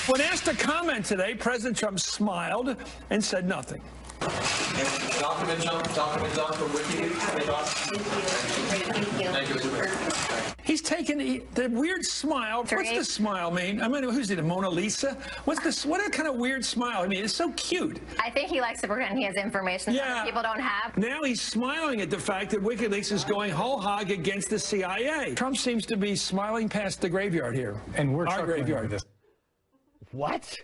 When asked to comment today, President Trump smiled and said nothing. Documents on from WikiLeaks. Thank you. He's taken the weird smile. What's the smile mean? I mean, who's it? Mona Lisa? What kind of weird smile? I mean, it's so cute. I think he likes to pretend he has information that other people don't have. Now he's smiling at the fact that WikiLeaks is going whole hog against the CIA. Trump seems to be smiling past the graveyard here. And we're our graveyard. This. What?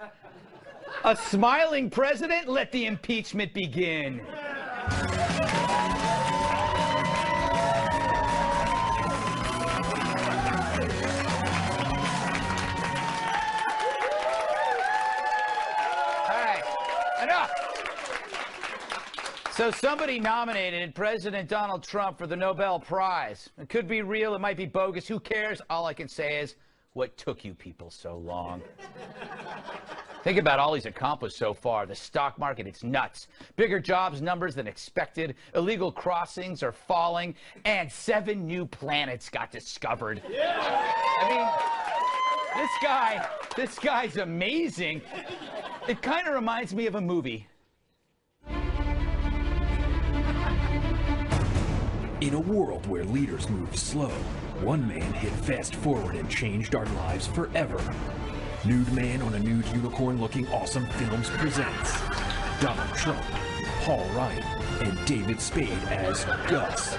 A smiling president? Let the impeachment begin. So somebody nominated President Donald Trump for the Nobel Prize. It could be real, it might be bogus, who cares? All I can say is, what took you people so long? Think about all he's accomplished so far. The stock market, it's nuts. Bigger jobs numbers than expected. Illegal crossings are falling. And 7 new planets got discovered. Yeah. I mean, this guy's amazing. It kind of reminds me of a movie. In a world where leaders move slow, one man hit fast forward and changed our lives forever. Nude Man on a Nude Unicorn Looking Awesome Films presents Donald Trump, Paul Ryan, and David Spade as Gus.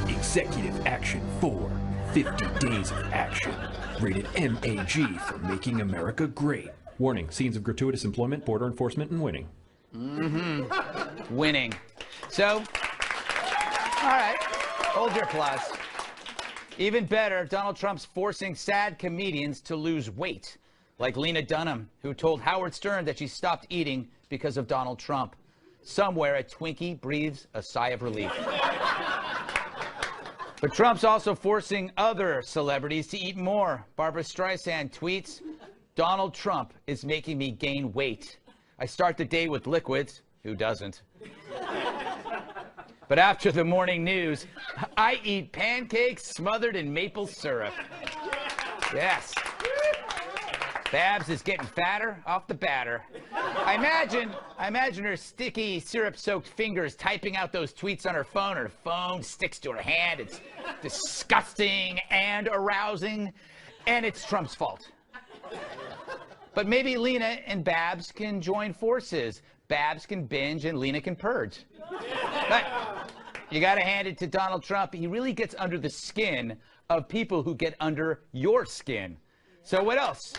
Executive Action 4, 50 Days of Action. Rated MAG for Making America Great. Warning, scenes of gratuitous employment, border enforcement, and winning. Winning. So, all right, hold your applause. Even better, Donald Trump's forcing sad comedians to lose weight, like Lena Dunham, who told Howard Stern that she stopped eating because of Donald Trump. Somewhere, a Twinkie breathes a sigh of relief. But Trump's also forcing other celebrities to eat more. Barbara Streisand tweets, Donald Trump is making me gain weight. I start the day with liquids. Who doesn't? But after the morning news, I eat pancakes smothered in maple syrup. Yes. Babs is getting fatter off the batter. I imagine her sticky, syrup-soaked fingers typing out those tweets on her phone. Her phone sticks to her hand. It's disgusting and arousing, and it's Trump's fault. But maybe Lena and Babs can join forces. Babs can binge and Lena can purge. But you got to hand it to Donald Trump. He really gets under the skin of people who get under your skin. So what else?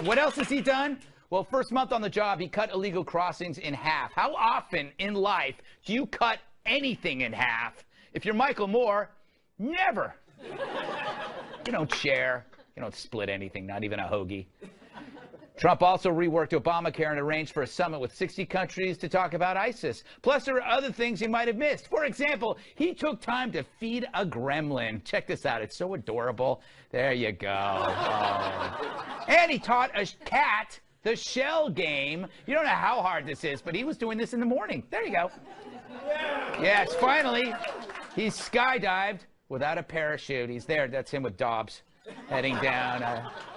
What else has he done? Well, first month on the job, he cut illegal crossings in half. How often in life do you cut anything in half? If you're Michael Moore, never. You don't share. You don't split anything, not even a hoagie. Trump also reworked Obamacare and arranged for a summit with 60 countries to talk about ISIS. Plus, there are other things he might have missed. For example, he took time to feed a gremlin. Check this out. It's so adorable. There you go. Oh. And he taught a cat the shell game. You don't know how hard this is, but he was doing this in the morning. There you go. Yes, finally, he skydived without a parachute. He's there. That's him with Dobbs heading down.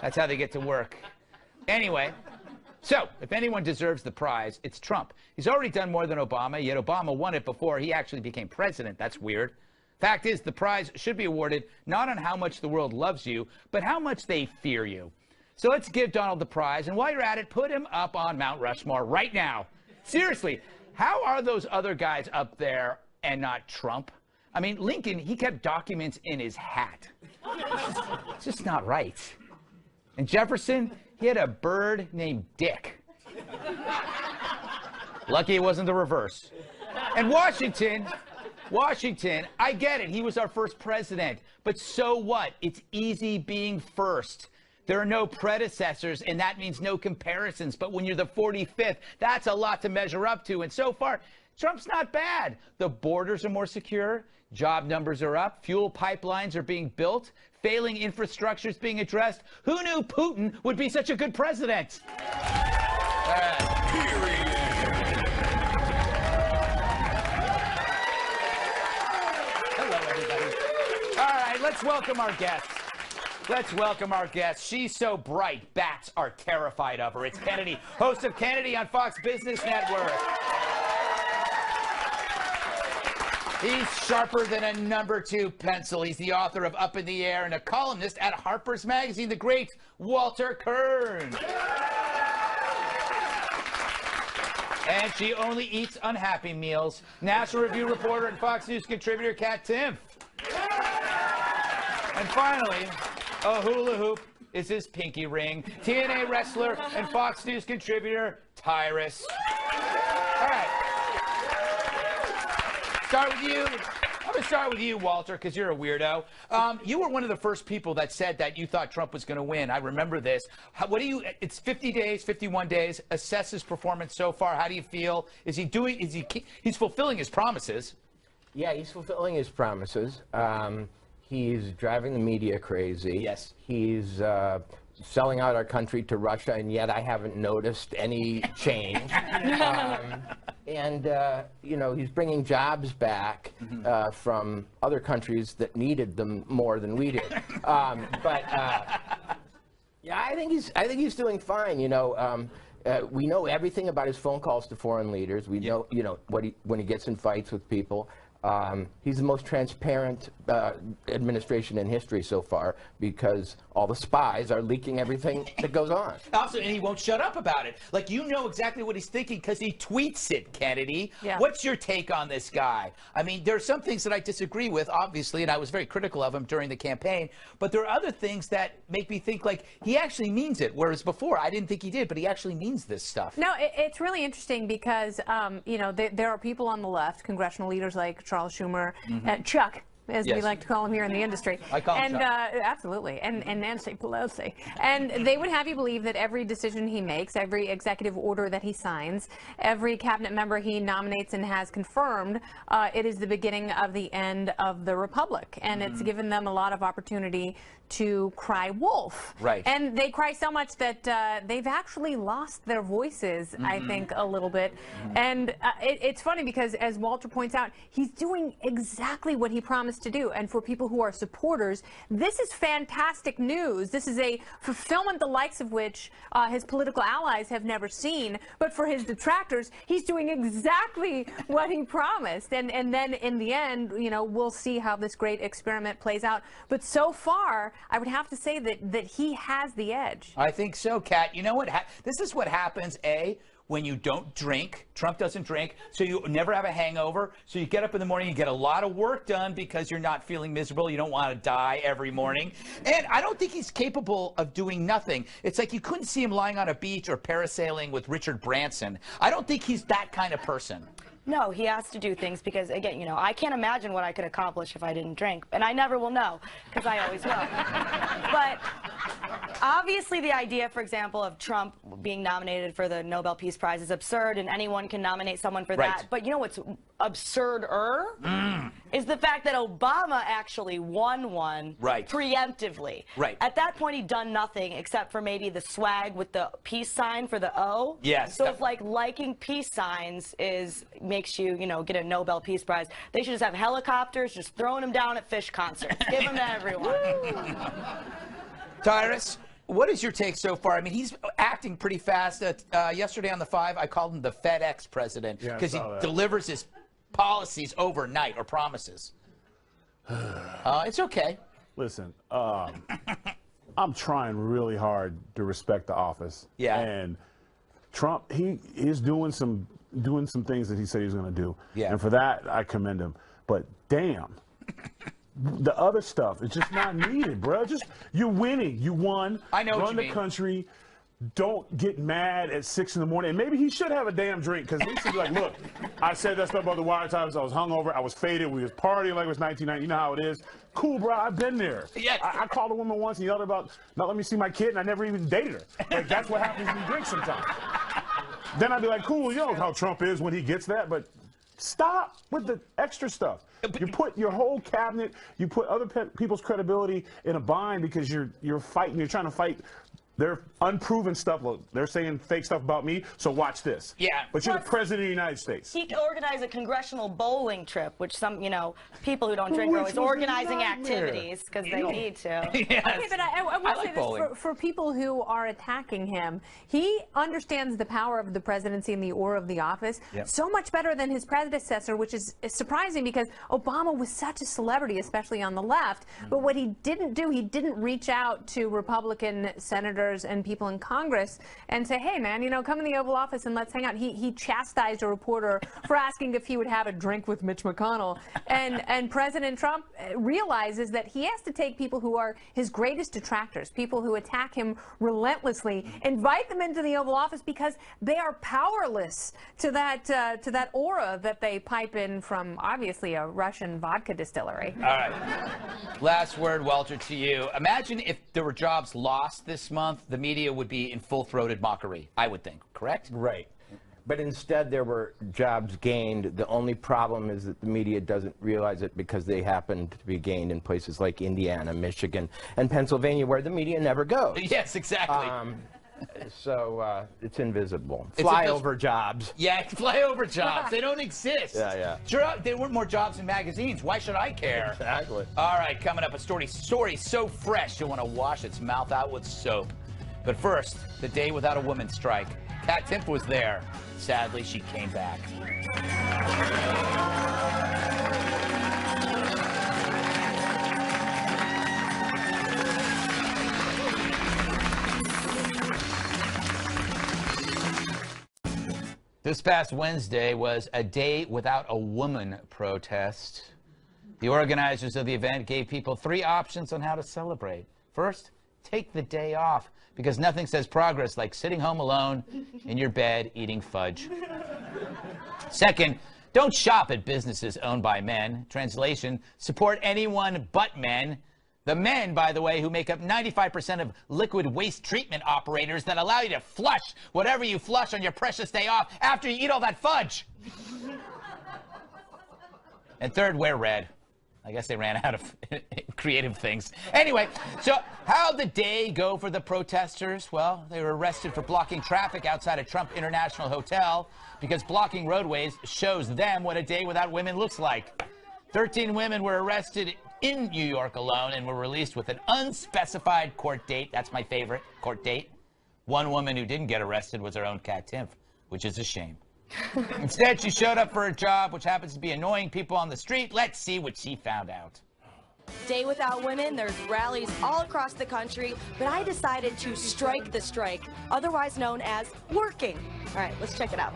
That's how they get to work. Anyway, so if anyone deserves the prize, it's Trump. He's already done more than Obama, yet Obama won it before he actually became president. That's weird. Fact is, the prize should be awarded not on how much the world loves you, but how much they fear you. So let's give Donald the prize, and while you're at it, put him up on Mount Rushmore right now. Seriously, how are those other guys up there and not Trump? I mean, Lincoln, he kept documents in his hat. It's just not right. And Jefferson, he had a bird named Dick. Lucky it wasn't the reverse. And Washington, I get it. He was our first president. But so what? It's easy being first. There are no predecessors, and that means no comparisons. But when you're the 45th, that's a lot to measure up to. And so far, Trump's not bad. The borders are more secure. Job numbers are up. Fuel pipelines are being built. Failing infrastructure is being addressed. Who knew Putin would be such a good president? Hello, everybody. All right, let's welcome our guests. Let's welcome our guest. She's so bright, bats are terrified of her. It's Kennedy, host of Kennedy on Fox Business Network. He's sharper than a #2 pencil. He's the author of Up in the Air and a columnist at Harper's Magazine, the great Walter Kirn. And she only eats unhappy meals. National Review reporter and Fox News contributor Katherine Timpf. And finally, a hula hoop is his pinky ring. TNA wrestler and Fox News contributor Tyrus. All right. Start with you. I'm going to start with you, Walter, because you're a weirdo. You were one of the first people that said that you thought Trump was going to win. I remember this. What do you? It's 50 days, 51 days. Assess his performance so far. How do you feel? Is he doing? He's fulfilling his promises? Yeah, he's fulfilling his promises. He's driving the media crazy. Yes. He's selling out our country to Russia, and yet I haven't noticed any change. You know, he's bringing jobs back from other countries that needed them more than we did. Yeah, I think he's doing fine. You know, we know everything about his phone calls to foreign leaders. We know, you know, when he gets in fights with people. He's the most transparent administration in history so far because all the spies are leaking everything that goes on. Also, and he won't shut up about it. Like, you know exactly what he's thinking because he tweets it, Kennedy. Yeah. What's your take on this guy? I mean, there are some things that I disagree with, obviously, and I was very critical of him during the campaign, but there are other things that make me think, like, he actually means it, whereas before I didn't think he did, but he actually means this stuff. No, it's really interesting because, you know, there are people on the left, congressional leaders like Charles Schumer, Chuck, as we like to call him here in the industry. I call him Chuck. Absolutely, and Nancy Pelosi. And they would have you believe that every decision he makes, every executive order that he signs, every cabinet member he nominates and has confirmed, it is the beginning of the end of the republic. And it's given them a lot of opportunity to cry wolf. Right. And they cry so much that they've actually lost their voices, I think, a little bit. And it's funny because, as Walter points out, he's doing exactly what he promised to do. And for people who are supporters, this is fantastic news. This is a fulfillment the likes of which his political allies have never seen. But for his detractors, he's doing exactly what he promised. And then in the end, you know, we'll see how this great experiment plays out. But so far, I would have to say that he has the edge. I think so, Kat. You know what? This is what happens, when you don't drink. Trump doesn't drink, so you never have a hangover. So you get up in the morning, you get a lot of work done because you're not feeling miserable. You don't want to die every morning. And I don't think he's capable of doing nothing. It's like you couldn't see him lying on a beach or parasailing with Richard Branson. I don't think he's that kind of person. No, he has to do things because, again, you know, I can't imagine what I could accomplish if I didn't drink. And I never will know because I always will. But obviously the idea, for example, of Trump being nominated for the Nobel Peace Prize is absurd, and anyone can nominate someone for that. But you know what's absurder is the fact that Obama actually won one preemptively. At that point, he'd done nothing except for maybe the swag with the peace sign for the O. Yes. So if, like, liking peace signs makes you, you know, get a Nobel Peace Prize, they should just have helicopters just throwing them down at Fish concerts. Give them to everyone. Tyrus, what is your take so far? I mean, he's acting pretty fast. Yesterday on the 5, I called him the FedEx president because he delivers his policies overnight or promises. It's okay. Listen, I'm trying really hard to respect the office. Yeah. And Trump, he is doing some things that he said he was going to do. Yeah. And for that, I commend him. But damn, the other stuff is just not needed, bro. Just, you're winning. You won. I know what you mean. Run the country. Don't get mad at 6 in the morning. And maybe he should have a damn drink, because he should be like, look, I said that stuff about the wire times. I was hungover. I was faded. We was partying like it was 1990. You know how it is. Cool, bro. I've been there. Yeah. I called a woman once and yelled about not letting me see my kid, and I never even dated her. Like, that's what happens when you drink sometimes. Then I'd be like, cool, you know how Trump is when he gets that, but stop with the extra stuff. You put your whole cabinet, you put other people's credibility in a bind because you're fighting, you're trying to fight They're unproven stuff. Look, they're saying fake stuff about me, so watch this. Yeah. But you're the president of the United States. He organized a congressional bowling trip, which some, people who don't drink are always organizing activities because they need to. Yes. Okay, but I will like say this bowling. for people who are attacking him, he understands the power of the presidency and the aura of the office so much better than his predecessor, which is surprising because Obama was such a celebrity, especially on the left. But what he didn't do, he didn't reach out to Republican senators and people in Congress and say, hey, man, come in the Oval Office and let's hang out. He chastised a reporter for asking if he would have a drink with Mitch McConnell. And President Trump realizes that he has to take people who are his greatest detractors, people who attack him relentlessly, invite them into the Oval Office because they are powerless to that aura that they pipe in from, obviously, a Russian vodka distillery. All right. Last word, Walter, to you. Imagine if there were jobs lost this month, the media would be in full-throated mockery, I would think, correct? Right. But instead there were jobs gained. The only problem is that the media doesn't realize it because they happen to be gained in places like Indiana, Michigan, and Pennsylvania where the media never goes. Yes, exactly. So it's invisible. Flyover jobs. Yeah, flyover jobs. They don't exist. Yeah. Sure, there weren't more jobs in magazines. Why should I care? Exactly. All right, coming up, a story so fresh you'll want to wash its mouth out with soap. But first, the day without a women's strike. Katherine Timpf was there. Sadly, she came back. This past Wednesday was a day without a woman protest. The organizers of the event gave people 3 options on how to celebrate. First, take the day off, because nothing says progress like sitting home alone in your bed eating fudge. Second, don't shop at businesses owned by men. Translation, support anyone but men. The men, by the way, who make up 95% of liquid waste treatment operators that allow you to flush whatever you flush on your precious day off after you eat all that fudge. And third, wear red. I guess they ran out of creative things. Anyway, so how'd the day go for the protesters? Well, they were arrested for blocking traffic outside a Trump International Hotel because blocking roadways shows them what a day without women looks like. 13 women were arrested in New York alone and were released with an unspecified court date. That's my favorite, court date. One woman who didn't get arrested was her own Katherine Timpf, which is a shame. Instead, she showed up for a job, which happens to be annoying people on the street. Let's see what she found out. Day without women, there's rallies all across the country, but I decided to strike the strike, otherwise known as working. All right, let's check it out.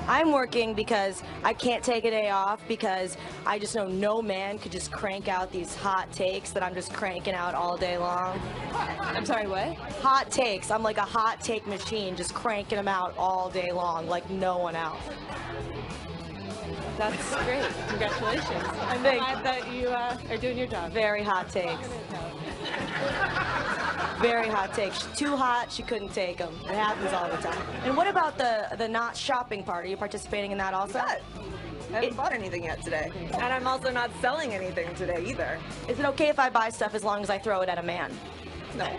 I'm working because I can't take a day off because I just know no man could just crank out these hot takes that I'm just cranking out all day long. I'm sorry, what? Hot takes. I'm like a hot take machine, just cranking them out all day long like no one else. That's great. Congratulations. I'm glad that you are doing your job. Very hot takes. Very hot takes. Too hot, she couldn't take them. It happens all the time. And what about the not shopping part? Are you participating in that also? I haven't bought anything yet today. And I'm also not selling anything today either. Is it okay if I buy stuff as long as I throw it at a man? No.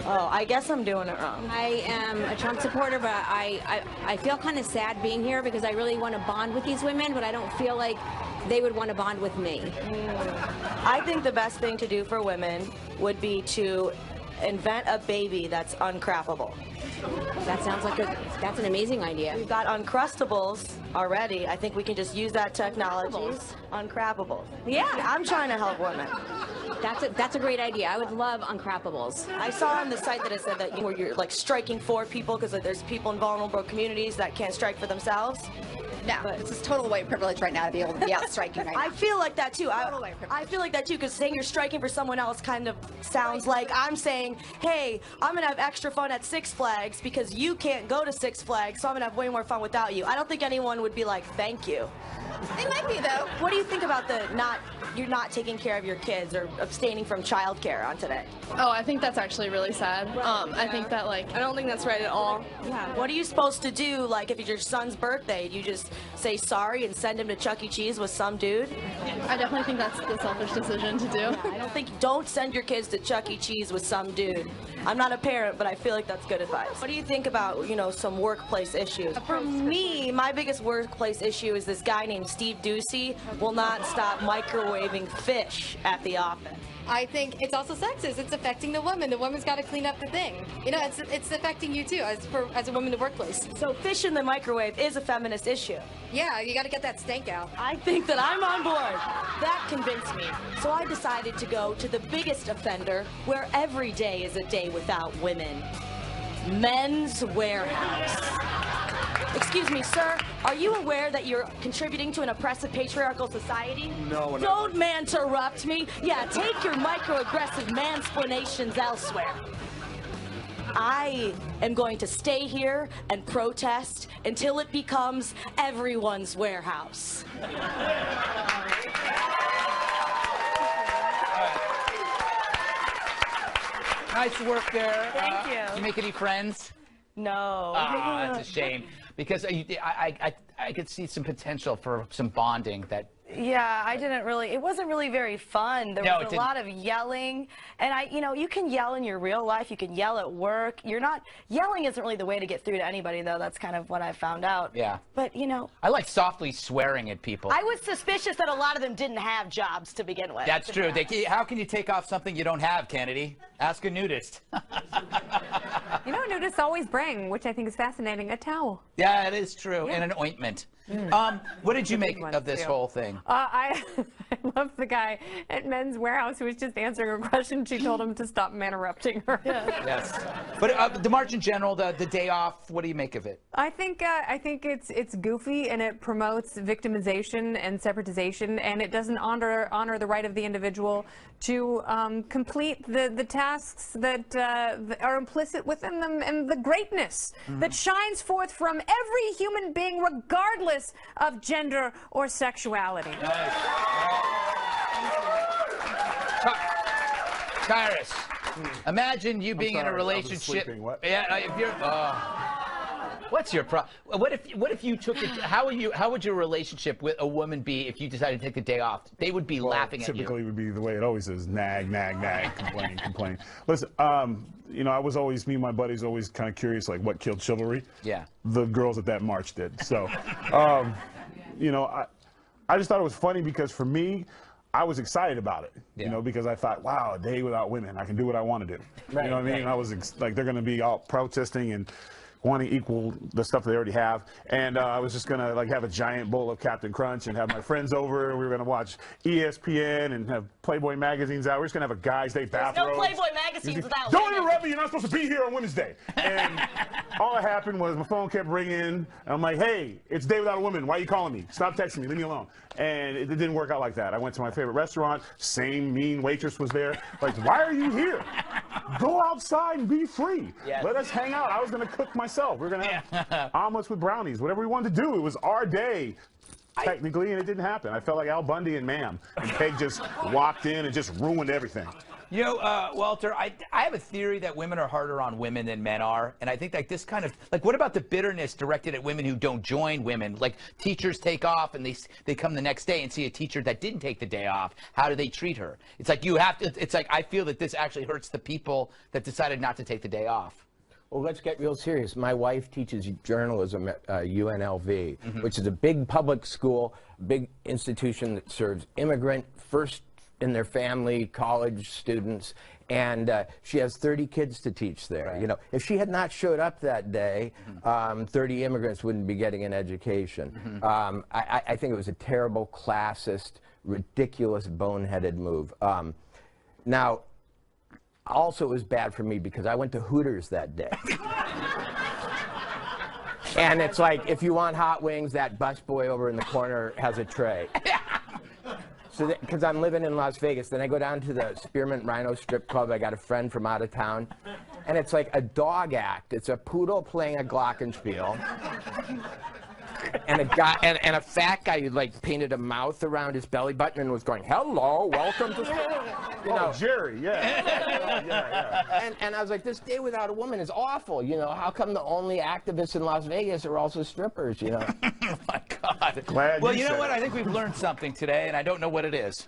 Oh, I guess I'm doing it wrong. I am a Trump supporter, but I feel kind of sad being here because I really want to bond with these women, but I don't feel like they would want to bond with me. I think the best thing to do for women would be to invent a baby that's uncrappable. That sounds like that's an amazing idea. We've got Uncrustables already. I think we can just use that technology. Uncrappables. Yeah, I'm trying to help women. That's a great idea. I would love Uncrappables. I saw on the site that it said that you're like striking for people because there's people in vulnerable communities that can't strike for themselves. No, it's just total white privilege right now to be able to be out striking right now. I feel like that too. I feel like that too because saying you're striking for someone else kind of sounds like I'm saying, hey, I'm going to have extra fun at Six Flags because you can't go to Six Flags, so I'm going to have way more fun without you. I don't think anyone would be like, thank you. They might be, though. What do you think about you're not taking care of your kids or abstaining from childcare on today? Oh, I think that's actually really sad. I think that, I don't think that's right at all. Yeah. What are you supposed to do, like, if it's your son's birthday? You just just say sorry and send him to Chuck E. Cheese with some dude? I definitely think that's the selfish decision to do. Yeah, I don't send your kids to Chuck E. Cheese with some dude. I'm not a parent, but I feel like that's good advice. What do you think about, some workplace issues? For me, my biggest workplace issue is this guy named Steve Ducey will not stop microwaving fish at the office. I think it's also sexist. It's affecting the woman. The woman's got to clean up the thing. It's affecting you too, as a woman in the workplace. So fish in the microwave is a feminist issue. Yeah, you got to get that stank out. I think that I'm on board. That convinced me. So I decided to go to the biggest offender where every day is a day without women. Men's Warehouse. Excuse me, sir. Are you aware that you're contributing to an oppressive patriarchal society? No, no. Don't man-interrupt me. Yeah, take your microaggressive mansplanations elsewhere. I am going to stay here and protest until it becomes everyone's warehouse. Nice work there. Thank you. Did you make any friends? No. Ah, that's a shame. Because I could see some potential for some bonding that. Yeah, I didn't really, it wasn't really very fun. There was a lot of yelling. And you can yell in your real life. You can yell at work. Yelling isn't really the way to get through to anybody, though. That's kind of what I found out. Yeah. But, I like softly swearing at people. I was suspicious that a lot of them didn't have jobs to begin with. That's true. How can you take off something you don't have, Kennedy? Ask a nudist. Nudists always bring, which I think is fascinating, a towel. Yeah, it is true. And an ointment. What did you make of this whole thing? I love the guy at Men's Warehouse who was just answering a question. She told him to stop interrupting her. Yes. But the march in general, the day off, what do you make of it? I think it's goofy, and it promotes victimization and separatization, and it doesn't honor the right of the individual to complete the tasks that are implicit within them, and the greatness that shines forth from every human being, regardless of gender or sexuality. Nice. Tyrus, imagine you being in a relationship. Yeah, if you're. What's your problem? What if you took it? How would your relationship with a woman be if you decided to take the day off? They would be laughing at you. Typically, would be the way it always is: nag, nag, nag, complain. Listen, I was always, me and my buddies always kind of curious, like what killed chivalry. Yeah. The girls at that march did. So, I just thought it was funny because for me, I was excited about it, because I thought, wow, a day without women, I can do what I want to do. Right, you know what I mean? I was like, they're going to be out protesting and wanting to equal the stuff they already have. And I was just going to have a giant bowl of Captain Crunch and have my friends over. We were going to watch ESPN and have Playboy magazines out. We're just going to have a guys' day bathrobe. No Playboy magazines without Don't interrupt me. You're not supposed to be here on Women's Day. And all that happened was my phone kept ringing. And I'm like, hey, it's Day Without a Woman. Why are you calling me? Stop texting me. Leave me alone. And it didn't work out like that. I went to my favorite restaurant. Same mean waitress was there. Like, why are you here? Go outside and be free. Yes. Let us hang out. I was going to cook myself. We were going to have omelets with brownies, whatever we wanted to do. It was our day, technically, and it didn't happen. I felt like Al Bundy and Ma'am. And Peg just walked in and just ruined everything. Walter, I have a theory that women are harder on women than men are. And I think this kind of, what about the bitterness directed at women who don't join women? Like teachers take off and they come the next day and see a teacher that didn't take the day off. How do they treat her? It's like I feel that this actually hurts the people that decided not to take the day off. Well, let's get real serious. My wife teaches journalism at UNLV, which is a big public school, big institution that serves immigrant, first in their family, college students, and she has 30 kids to teach there. Right. If she had not showed up that day, 30 immigrants wouldn't be getting an education. I think it was a terrible, classist, ridiculous, boneheaded move. Now, also it was bad for me because I went to Hooters that day. And it's like, if you want hot wings, that busboy over in the corner has a tray. So because I'm living in Las Vegas, then I go down to the Spearmint Rhino Strip Club. I got a friend from out of town, and it's like a dog act. It's a poodle playing a glockenspiel, and a fat guy who painted a mouth around his belly button and was going, "Hello, welcome to." Jerry, yeah. And I was like, this day without a woman is awful. How come the only activists in Las Vegas are also strippers? Oh my God. God. Glad well, you you know said what? it. I think we've learned something today, and I don't know what it is.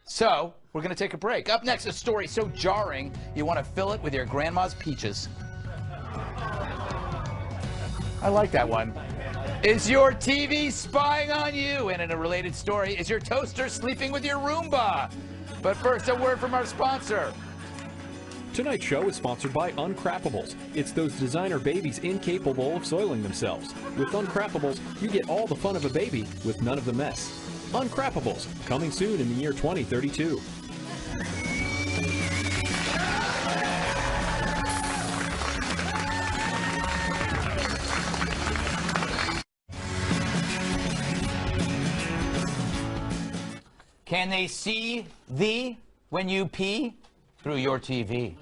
So, we're going to take a break. Up next, a story so jarring, you want to fill it with your grandma's peaches. I like that one. Is your TV spying on you? And in a related story, is your toaster sleeping with your Roomba? But first, a word from our sponsor. Tonight's show is sponsored by Uncrappables. It's those designer babies incapable of soiling themselves. With Uncrappables, you get all the fun of a baby with none of the mess. Uncrappables, coming soon in the year 2032. Can they see thee when you pee? Through your TV.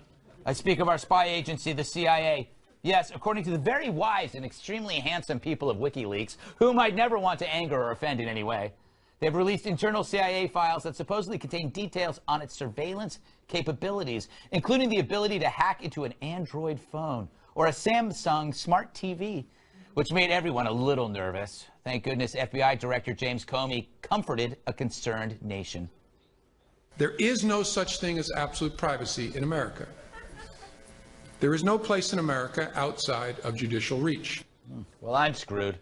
I speak of our spy agency, the CIA. Yes, according to the very wise and extremely handsome people of WikiLeaks, whom I'd never want to anger or offend in any way, they've released internal CIA files that supposedly contain details on its surveillance capabilities, including the ability to hack into an Android phone or a Samsung smart TV, which made everyone a little nervous. Thank goodness FBI Director James Comey comforted a concerned nation. There is no such thing as absolute privacy in America. There is no place in America outside of judicial reach. Well, I'm screwed.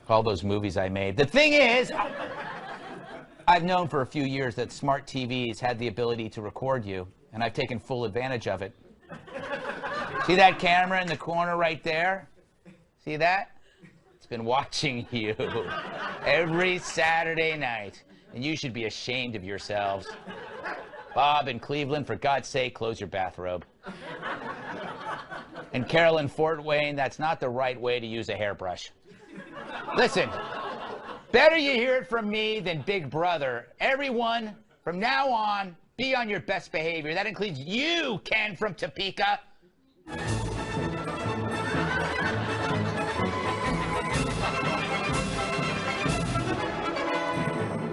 All those movies I made. The thing is, I've known for a few years that smart TVs had the ability to record you, and I've taken full advantage of it. See that camera in the corner right there? See that? It's been watching you every Saturday night. And you should be ashamed of yourselves. Bob in Cleveland, for God's sake, close your bathrobe. And Carol in Fort Wayne, that's not the right way to use a hairbrush. Listen, better you hear it from me than Big Brother. Everyone, from now on, be on your best behavior. That includes you, Ken from Topeka.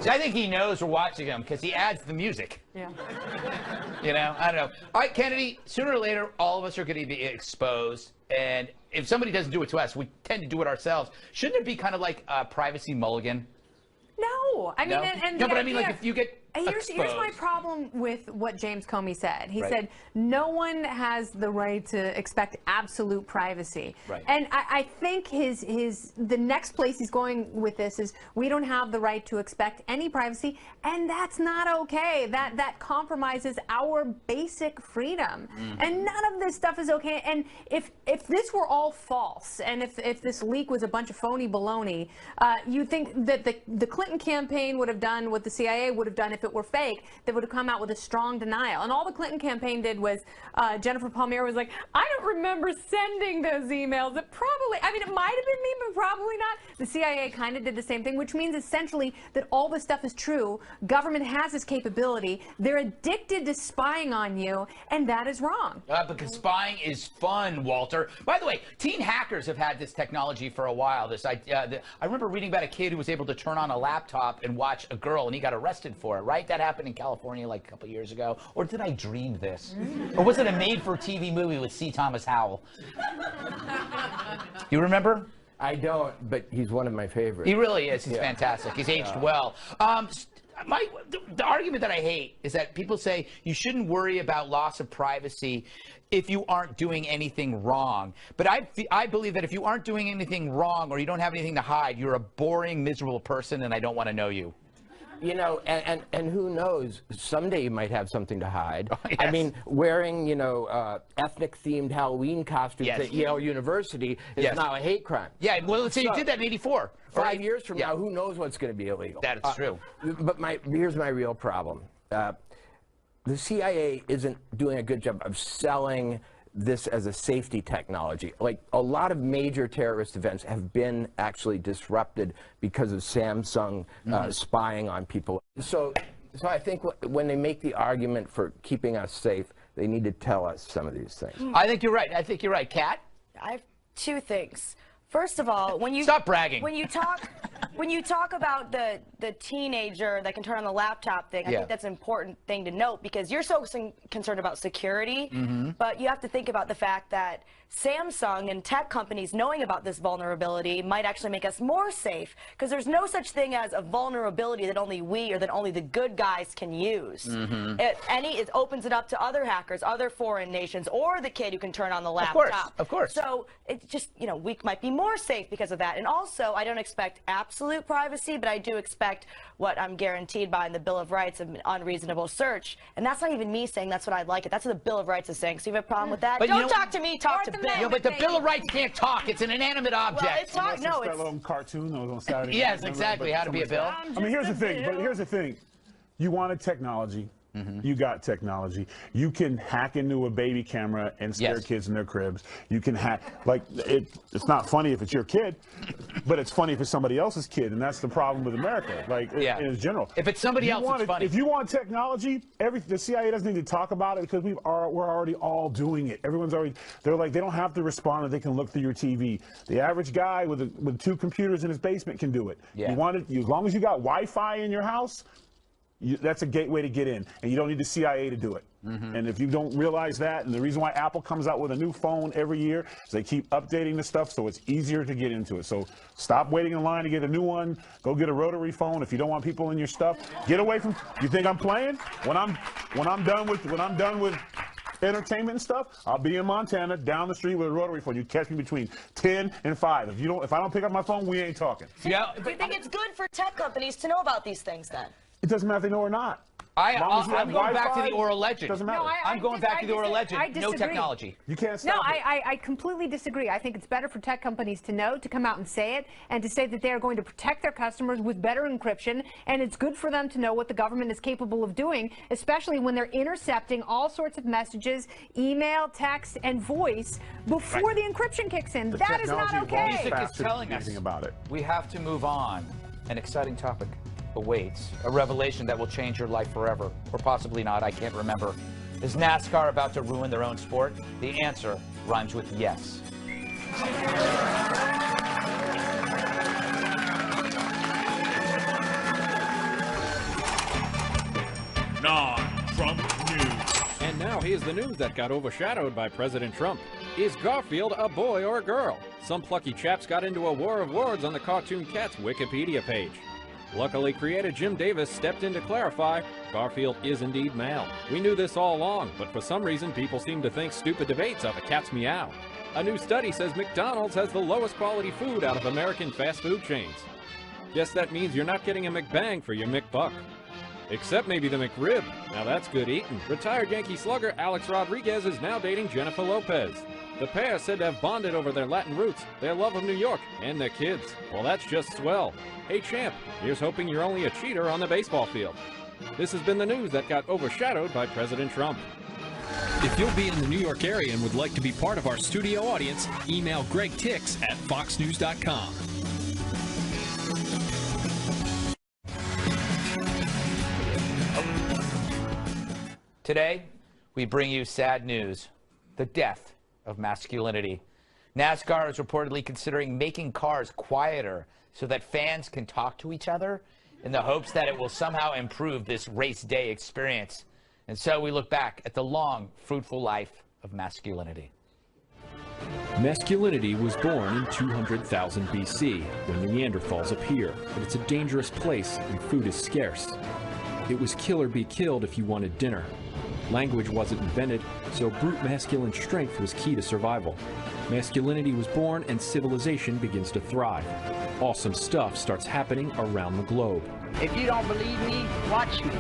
So I think he knows we're watching him because he adds the music. Yeah. You know, I don't know. All right, Kennedy, sooner or later, all of us are going to be exposed. And if somebody doesn't do it to us, we tend to do it ourselves. Shouldn't it be kind of like a privacy mulligan? No. I mean, No? and No, the but I mean, like, idea- if you get Here's my problem with what James Comey said. He said, no one has the right to expect absolute privacy. Right. And I think the next place he's going with this is we don't have the right to expect any privacy, and that's not okay. That compromises our basic freedom. And none of this stuff is okay. And if this were all false, and if this leak was a bunch of phony baloney, you'd think that the Clinton campaign would have done what the CIA would have done if it were fake. They would have come out with a strong denial. And all the Clinton campaign did was Jennifer Palmieri was like, I don't remember sending those emails. It probably, I mean, it might have been me, but probably not. The CIA kind of did the same thing, which means essentially that all this stuff is true. Government has this capability. They're addicted to spying on you, and that is wrong. Because spying is fun, Walter. By the way, teen hackers have had this technology for a while. I remember reading about a kid who was able to turn on a laptop and watch a girl, and he got arrested for it, right? That happened in California like a couple years ago. Or did I dream this? Or was it a made-for-TV movie with C. Thomas Howell? You remember? I don't, but he's one of my favorites. He really is. He's fantastic. He's aged well. The argument that I hate is that people say you shouldn't worry about loss of privacy if you aren't doing anything wrong. But I believe that if you aren't doing anything wrong or you don't have anything to hide, you're a boring, miserable person, and I don't want to know you. You know, and who knows, someday you might have something to hide. Oh, yes. I mean, wearing, you know, ethnic-themed Halloween costumes at Yale University is now a hate crime. Yeah, well, let's say you did that in '84. 5 years from now, who knows what's going to be illegal. That's true. But here's my real problem. The CIA isn't doing a good job of selling this as a safety technology. Like, a lot of major terrorist events have been actually disrupted because of Samsung spying on people. So I think when they make the argument for keeping us safe, they need to tell us some of these things. I think you're right. I think you're right. Kat? I have two things. First of all, when you stop bragging. When you talk when you talk about the teenager that can turn on the laptop thing, I think that's an important thing to note, because you're so concerned about security, but you have to think about the fact that Samsung and tech companies knowing about this vulnerability might actually make us more safe, because there's no such thing as a vulnerability that only we or that only the good guys can use. It opens it up to other hackers, other foreign nations, or the kid who can turn on the laptop. Of course. So it's just, you know, we might be more safe because of that. And also, I don't expect absolute privacy, but I do expect what I'm guaranteed by in the Bill of Rights of unreasonable search. And that's not even me saying that's what I'd like it. That's what the Bill of Rights is saying. So you have a problem with that? But Don't talk to me, talk to Bill. Yeah, but the Bill of Rights can't talk. It's an inanimate object. Well, it's talk, no, that it's... little cartoon that was on Saturday. Yes, exactly. How to be a bill. I mean, here's the thing. But here's the thing. You wanted technology. You got technology. You can hack into a baby camera and scare kids in their cribs. You can hack, like, it's not funny if it's your kid, but it's funny if it's somebody else's kid, and that's the problem with America, like, in general. If it's somebody else, it's funny. If you want technology, the CIA doesn't need to talk about it, because we're already all doing it. Everyone's already, they're like, they don't have to respond, they can look through your TV. The average guy with 2 computers in his basement can do it. You want it, as long as you got Wi-Fi in your house, that's a gateway to get in, and you don't need the CIA to do it. And if you don't realize that, and the reason why Apple comes out with a new phone every year is they keep updating the stuff so it's easier to get into it. So stop waiting in line to get a new one. Go get a rotary phone if you don't want people in your stuff. Get away from. You think I'm playing? When I'm done with entertainment and stuff, I'll be in Montana down the street with a rotary phone. You catch me between 10 and 5. If I don't pick up my phone, we ain't talking. Do you think it's good for tech companies to know about these things then? It doesn't matter if they know or not. I'm going back to the oral legend. Doesn't matter. No, I'm going back to the oral legend. No technology. You can't stop I completely disagree. I think it's better for tech companies to know, to come out and say it, and to say that they are going to protect their customers with better encryption, and it's good for them to know what the government is capable of doing, especially when they're intercepting all sorts of messages, email, text, and voice before the encryption kicks in. That is not okay. Music is telling us we have to move on. An exciting topic awaits, a revelation that will change your life forever, or possibly not, I can't remember. Is NASCAR about to ruin their own sport? The answer rhymes with yes. Non-Trump news. And now here's the news that got overshadowed by President Trump. Is Garfield a boy or a girl? Some plucky chaps got into a war of words on the Cartoon Cat's Wikipedia page. Luckily, creator Jim Davis stepped in to clarify, Garfield is indeed male. We knew this all along, but for some reason people seem to think stupid debates are the cat's meow. A new study says McDonald's has the lowest quality food out of American fast food chains. Guess that means you're not getting a McBang for your McBuck. Except maybe the McRib. Now that's good eating. Retired Yankee slugger Alex Rodriguez is now dating Jennifer Lopez. The pair said to have bonded over their Latin roots, their love of New York, and their kids. Well, that's just swell. Hey, champ, here's hoping you're only a cheater on the baseball field. This has been the news that got overshadowed by President Trump. If you'll be in the New York area and would like to be part of our studio audience, email Greg Tix at foxnews.com. Today, we bring you sad news, the death of masculinity. NASCAR is reportedly considering making cars quieter so that fans can talk to each other in the hopes that it will somehow improve this race day experience. And so we look back at the long, fruitful life of masculinity. Masculinity was born in 200,000 BC when the Neanderthals appear, but it's a dangerous place and food is scarce. It was kill or be killed if you wanted dinner. Language wasn't invented, so brute masculine strength was key to survival. Masculinity was born and civilization begins to thrive. Awesome stuff starts happening around the globe. If you don't believe me, watch me.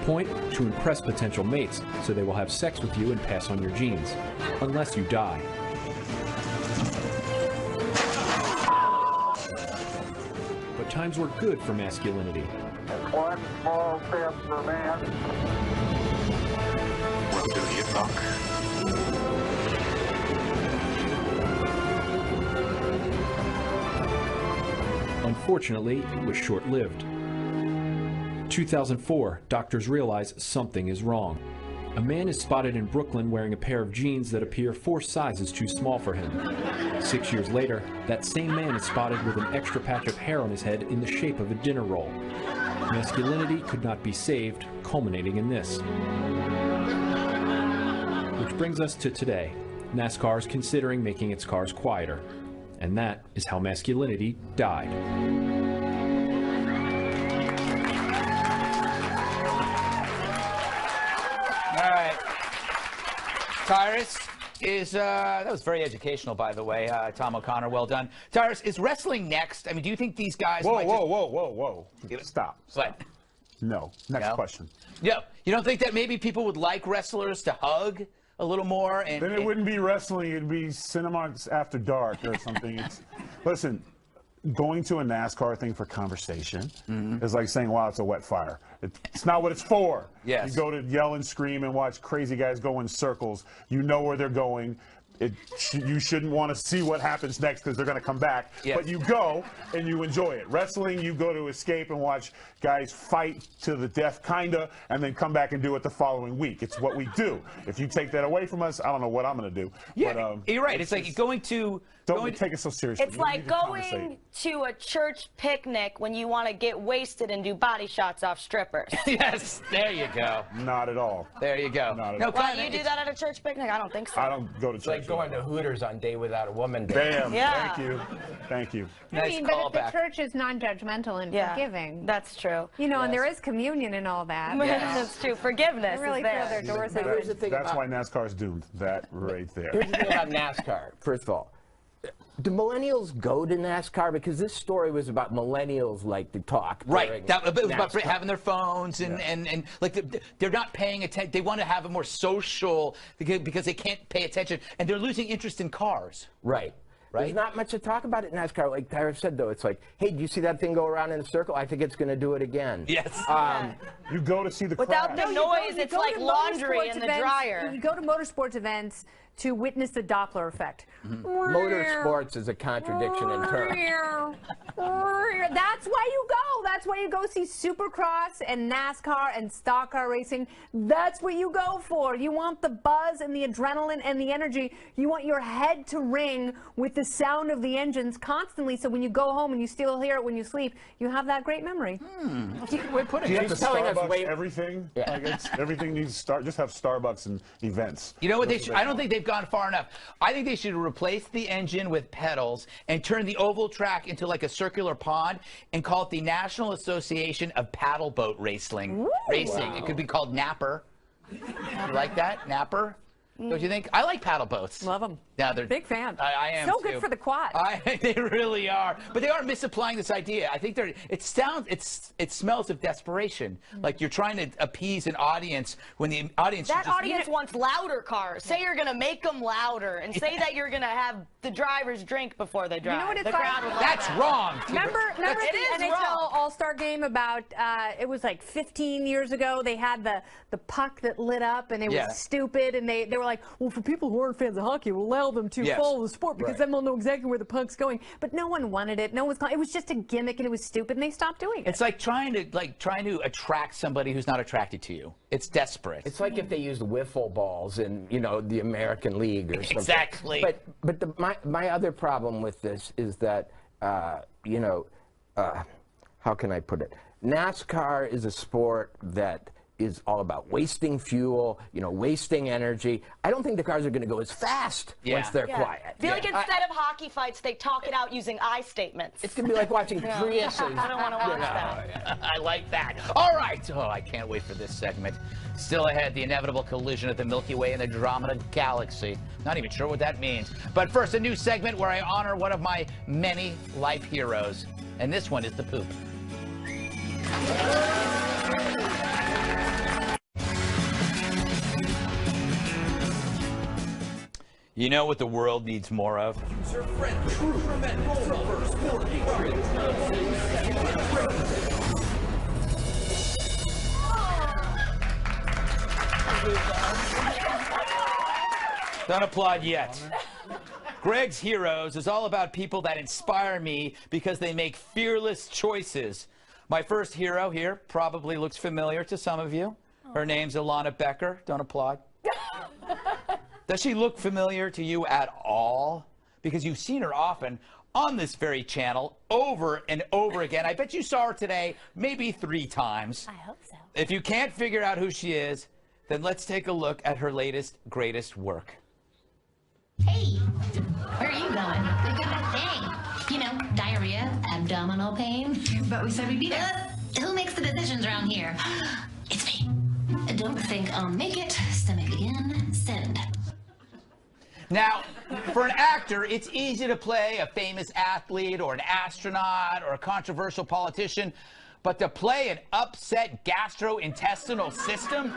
Point to impress potential mates so they will have sex with you and pass on your genes, unless you die. But times were good for masculinity. One small step for man. What do you think? Unfortunately, it was short-lived. 2004, doctors realize something is wrong. A man is spotted in Brooklyn wearing a pair of jeans that appear 4 sizes too small for him. 6 years later, that same man is spotted with an extra patch of hair on his head in the shape of a dinner roll. Masculinity could not be saved, culminating in this. Which brings us to today. NASCAR is considering making its cars quieter. And that is how masculinity died. All right. Tyrus is, that was very educational, by the way. Tom O'Connor, well done. Tyrus, is wrestling next? I mean, do you think these guys might Whoa. Stop. What? No. Next question. Yeah. You don't think that maybe people would like wrestlers to hug a little more? And then it wouldn't be wrestling. It'd be Cinema After Dark or something. Listen, going to a NASCAR thing for conversation is like saying, wow, it's a wet fire. It's not what it's for. Yes. You go to yell and scream and watch crazy guys go in circles. You know where they're going. You shouldn't want to see what happens next because they're going to come back. Yes. But you go and you enjoy it. Wrestling, you go to escape and watch guys fight to the death, kinda, and then come back and do it the following week. It's what we do. If you take that away from us, I don't know what I'm going to do. Yeah, but, you're right. It's like going to... Don't take it so seriously. It's like going to a church picnic when you want to get wasted and do body shots off strippers. Yes, there you go. Not at all. There you go. Not at No, all. Why do you do that at a church picnic? I don't think so. I don't go to church. It's like going to Hooters on Day Without a Woman Day. Bam. Yeah. Thank you. Thank you. I mean, but if the church is non-judgmental and forgiving. That's true. You know, and there is communion and all that. That's true. Forgiveness They really is there. throw their doors open. Here's the thing That's about, why NASCAR is doomed. That right there. Here's the thing about NASCAR. First of all, do millennials go to NASCAR? Because this story was about millennials like to talk. Right. It was about NASCAR. having their phones and like they're not paying attention. They want to have a more social because they can't pay attention and they're losing interest in cars. Right. There's not much to talk about at NASCAR. Like Tyrus said, though, it's like, hey, do you see that thing go around in a circle? I think it's going to do it again. Yes. You go to see the Without crash. the noise, it's like to laundry motorsports in the events- dryer. You go to motorsports events to witness the Doppler effect. Motorsports is a contradiction in terms. That's why you go. That's why you go see Supercross and NASCAR and stock car racing. That's what you go for. You want the buzz and the adrenaline and the energy. You want your head to ring with the sound of the engines constantly. So when you go home and you still hear it when you sleep, you have that great memory. That's a good way to put it. Do you have to telling us Starbucks way- everything? Like everything needs to start. Just have Starbucks and events. You know what? That's I don't think they've gone far enough. I think they should replace the engine with pedals and turn the oval track into like a circular pond and call it the National Association of Paddle Boat Racing. Racing. It could be called Napper. You like that? Napper? Don't you think? I like paddle boats. Love them. Yeah, they're Big fan. I am so too. good for the quad. They really are, but they are misapplying this idea. I think it smells of desperation, like you're trying to appease an audience when the audience. That audience wants louder cars. Say you're going to make them louder, and say that you're going to have the drivers drink before they drive. You know what it's the like? crowd would love That's that. wrong. Remember It the is NHL wrong. All-Star game about, it was like 15 years ago, they had the puck that lit up and it was stupid and they were like, well, for people who aren't fans of hockey, we'll allow them to follow the sport because then they'll know exactly where the puck's going. But no one wanted it. No one's. It was just a gimmick and it was stupid and they stopped doing it. It's like trying to attract somebody who's not attracted to you. It's desperate. It's like if they used wiffle balls in, the American League or something. Exactly. But my other problem with this is that, how can I put it? NASCAR is a sport that is all about wasting fuel, wasting energy. I don't think the cars are going to go as fast once they're quiet. I feel like instead of hockey fights, they talk it out using I statements. It's going to be like watching Priuses. I don't want to watch that. I like that. All right. Oh, I can't wait for this segment. Still ahead, the inevitable collision of the Milky Way and the Andromeda Galaxy. Not even sure what that means. But first, a new segment where I honor one of my many life heroes. And this one is the poop. You know what the world needs more of? Don't applaud yet. Greg's Heroes is all about people that inspire me because they make fearless choices. My first hero here probably looks familiar to some of you. Her name's Ilana Becker. Don't applaud. Does she look familiar to you at all? Because you've seen her often on this very channel over and over again. I bet you saw her today maybe 3 times. I hope so. If you can't figure out who she is, then let's take a look at her latest, greatest work. Hey, where are you going? We're going to thing. You know, diarrhea, abdominal pain. But we said we'd be there. Who makes the decisions around here? It's me. Don't think I'll make it. Stomach again. Send. Now, for an actor, it's easy to play a famous athlete or an astronaut or a controversial politician, but to play an upset gastrointestinal system,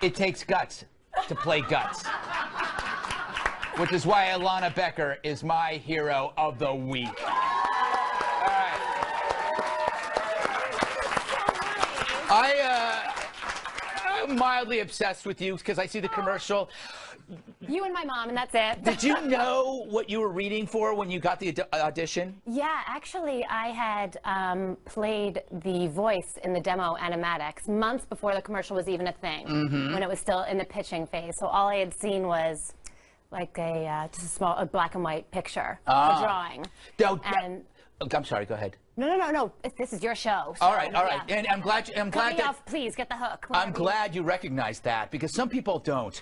it takes guts to play guts. Which is why Ilana Becker is my hero of the week. All right. I'm mildly obsessed with you because I see the commercial. You and my mom, and that's it. Did you know what you were reading for when you got the audition? Yeah, actually, I had played the voice in the demo animatics months before the commercial was even a thing, when it was still in the pitching phase. So all I had seen was like just a small black and white picture, a drawing. I'm sorry, go ahead. No. This is your show. So, all right. yeah. And I'm glad Cut me off, please. Get the hook. I'm glad you recognize that because some people don't.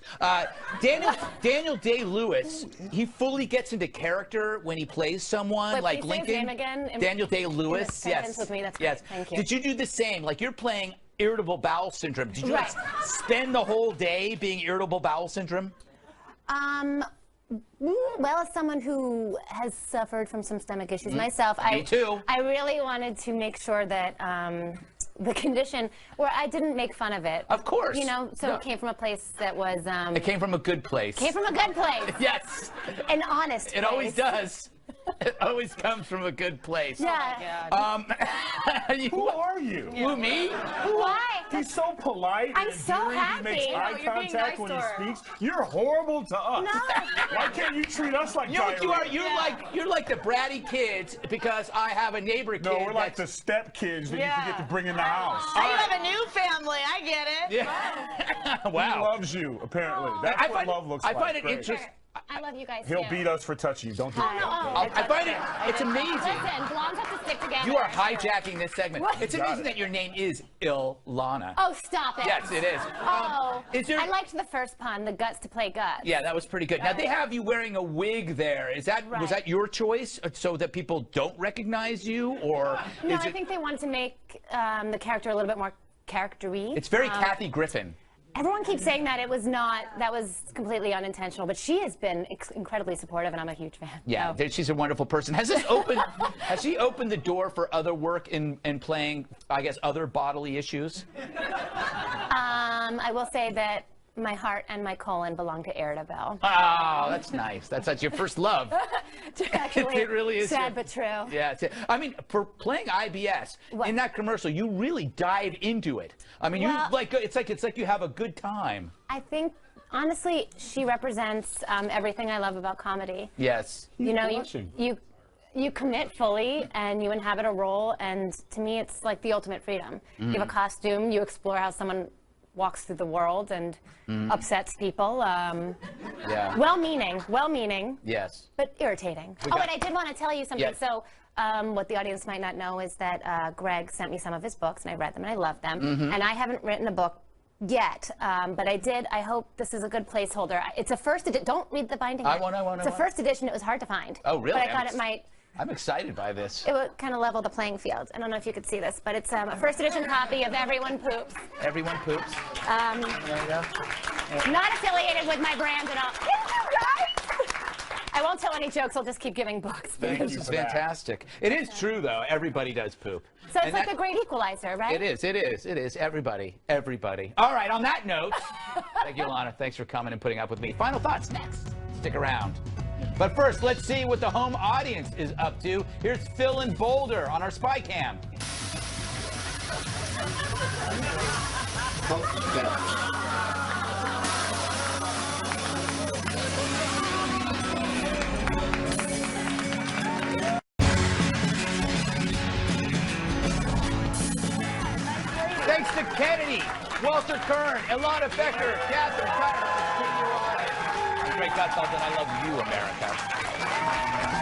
Daniel Day-Lewis, he fully gets into character when he plays someone. Wait, like please Lincoln. say his name again. Daniel Day-Lewis. Yes. With me. That's great. Yes. Thank you. Did you do the same? Like you're playing Irritable Bowel Syndrome. Did you like spend the whole day being Irritable Bowel Syndrome? Well, as someone who has suffered from some stomach issues myself, Me too. I really wanted to make sure that the condition, where I didn't make fun of it. Of course. You know, so it came from a place that was... it came from a good place. Came from a good place. Yes. An honest place. It always does. It always comes from a good place. Yeah. Who are you? Who, me? Why? He's so polite. I'm and so endearing. happy. He makes eye contact when he speaks. You're horrible to us. No. Why can't you treat us like You know what you are? diarrhea? You're like the bratty kids because I have a neighbor kid. No, we're like the step kids that you forget to bring in the house. You have a new family. I get it. Yeah. Wow. He loves you, apparently. That's what love looks like. I find it Great. interesting. I love you guys He'll too. beat us for touching you. Don't do it. I find it's amazing. Listen, blondes have to stick together. You are hijacking this segment. What? It's amazing that your name is Ilana. Oh, stop it. Yes, it is. Oh, I liked the first pun, the guts to play guts. Yeah, that was pretty good. Now they have you wearing a wig there. Was that your choice so that people don't recognize you, or No, is I it? think they wanted to make the character a little bit more character-y. It's very Kathy Griffin. Everyone keeps saying that. It was not. That was completely unintentional. But she has been incredibly supportive, and I'm a huge fan. Yeah, she's a wonderful person. Has this opened? Has she opened the door for other work in playing, I guess, other bodily issues? I will say that my heart and my colon belong to Irritable. Oh, that's nice. That's your first love. Actually, it really is. sad but true. Yeah, I mean, for playing IBS in that commercial, you really dive into it. I mean, it's like you have a good time. I think, honestly, she represents everything I love about comedy. Yes. You know, you commit fully and you inhabit a role, and to me, it's like the ultimate freedom. You have a costume. You explore how someone walks through the world and upsets people. Well-meaning. Yes. But irritating. And I did want to tell you something. Yes. So what the audience might not know is that Greg sent me some of his books, and I read them, and I love them. And I haven't written a book yet, but I did. I hope this is a good placeholder. It's a first edition. Don't read the binding. It's a first edition. It was hard to find. Oh, really? But I thought it might. I'm excited by this. It would kind of level the playing field. I don't know if you could see this, but it's a first edition copy of Everyone Poops. Everyone Poops. There you go. Not affiliated with my brand at all. I won't tell any jokes. I'll just keep giving books. This is fantastic. It is true, though. Everybody does poop. So it's like a great equalizer, right? It is. Everybody. All right, on that note, thank you, Ilana. Thanks for coming and putting up with me. Final thoughts next. Stick around. But first, let's see what the home audience is up to. Here's Phil in Boulder on our spy cam. Walter Kirn, Ilana, Becker, Katherine, Tyrus, I'm Greg Gutfeld, and I love you, America.